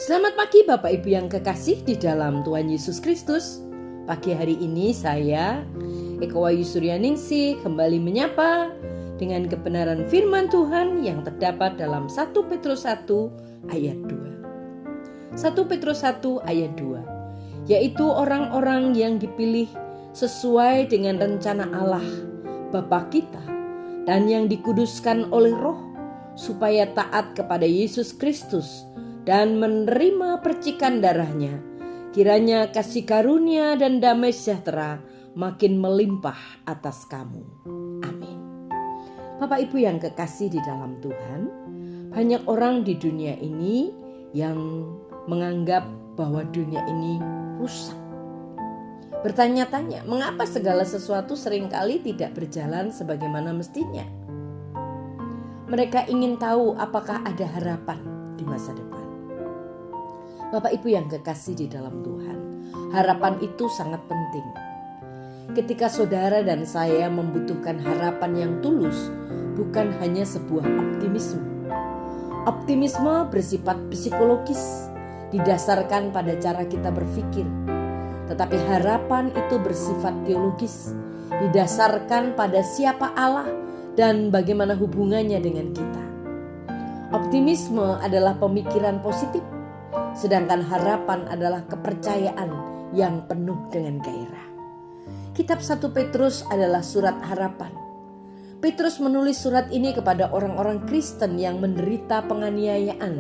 Selamat pagi Bapak Ibu yang kekasih di dalam Tuhan Yesus Kristus. Pagi hari ini saya, Eko Wahyu Suryaningsih, kembali menyapa dengan kebenaran firman Tuhan yang terdapat dalam 1 Petrus 1 ayat 2. 1 Petrus 1 ayat 2, yaitu orang-orang yang dipilih sesuai dengan rencana Allah Bapa kita dan yang dikuduskan oleh Roh supaya taat kepada Yesus Kristus dan menerima percikan darahnya. Kiranya kasih karunia dan damai sejahtera makin melimpah atas kamu. Amin. Bapak Ibu yang kekasih di dalam Tuhan, banyak orang di dunia ini yang menganggap bahwa dunia ini rusak. Bertanya-tanya, mengapa segala sesuatu seringkali tidak berjalan sebagaimana mestinya? Mereka ingin tahu apakah ada harapan di masa depan. Bapak Ibu yang kekasih di dalam Tuhan, harapan itu sangat penting. Ketika saudara dan saya membutuhkan harapan yang tulus, bukan hanya sebuah optimisme. Optimisme bersifat psikologis, didasarkan pada cara kita berpikir. Tetapi harapan itu bersifat teologis, didasarkan pada siapa Allah dan bagaimana hubungannya dengan kita. Optimisme adalah pemikiran positif, sedangkan harapan adalah kepercayaan yang penuh dengan gairah. Kitab 1 Petrus adalah surat harapan. Petrus menulis surat ini kepada orang-orang Kristen yang menderita penganiayaan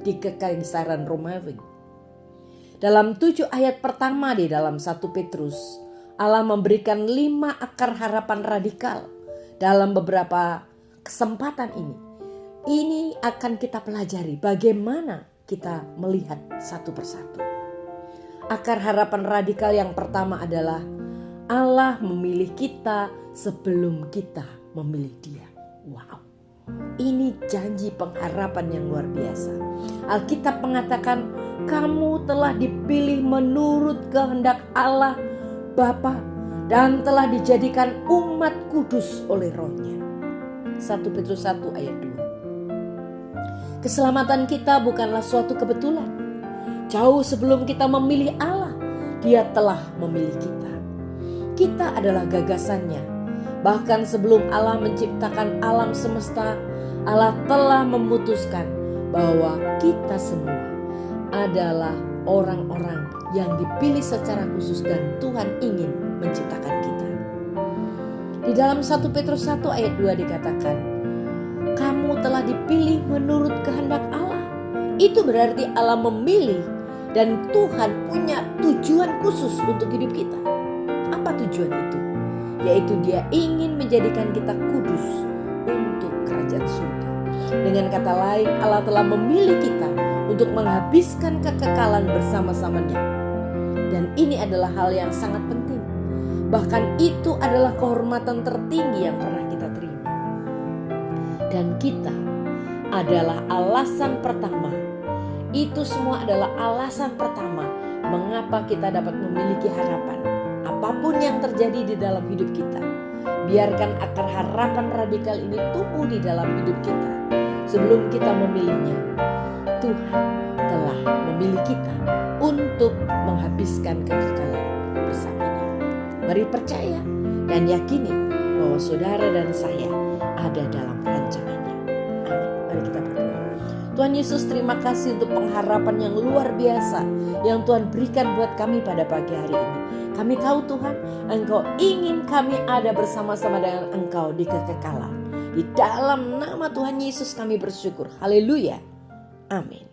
di Kekaisaran Romawi. Dalam 7 ayat pertama di dalam 1 Petrus, Allah memberikan 5 akar harapan radikal dalam beberapa kesempatan ini. Ini akan kita pelajari bagaimana kita melihat satu persatu. Akar harapan radikal yang pertama adalah Allah memilih kita sebelum kita memilih Dia. Wow, ini janji pengharapan yang luar biasa. Alkitab mengatakan kamu telah dipilih menurut kehendak Allah Bapa dan telah dijadikan umat kudus oleh Roh-Nya. 1 Petrus 1 ayat 2. Keselamatan kita bukanlah suatu kebetulan. Jauh sebelum kita memilih Allah, Dia telah memilih kita. Kita adalah gagasannya. Bahkan sebelum Allah menciptakan alam semesta, Allah telah memutuskan bahwa kita semua adalah orang-orang yang dipilih secara khusus dan Tuhan ingin menciptakan kita. Di dalam 1 Petrus 1 ayat 2 dikatakan, kamu telah dipilih menurut kehendak Allah. Itu berarti Allah memilih dan Tuhan punya tujuan khusus untuk hidup kita. Apa tujuan itu? Yaitu Dia ingin menjadikan kita kudus untuk kerajaan surga. Dengan kata lain, Allah telah memilih kita untuk menghabiskan kekekalan bersama-samanya. Dan ini adalah hal yang sangat penting. Bahkan itu adalah kehormatan tertinggi yang pernah kita terima. Dan kita adalah alasan pertama. Itu semua adalah alasan pertama mengapa kita dapat memiliki harapan. Apapun yang terjadi di dalam hidup kita, biarkan akar harapan radikal ini tumbuh di dalam hidup kita. Sebelum kita memilihnya, Tuhan telah memilih kita untuk menghabiskan kekekalan bersamanya. Mari percaya dan yakini bahwa saudara dan saya ada dalam rancangannya. Amin. Mari kita berdoa. Tuhan Yesus, terima kasih untuk pengharapan yang luar biasa yang Tuhan berikan buat kami pada pagi hari ini. Kami tahu Tuhan, Engkau ingin kami ada bersama-sama dengan Engkau di kekekalan. Di dalam nama Tuhan Yesus kami bersyukur. Haleluya. Amin.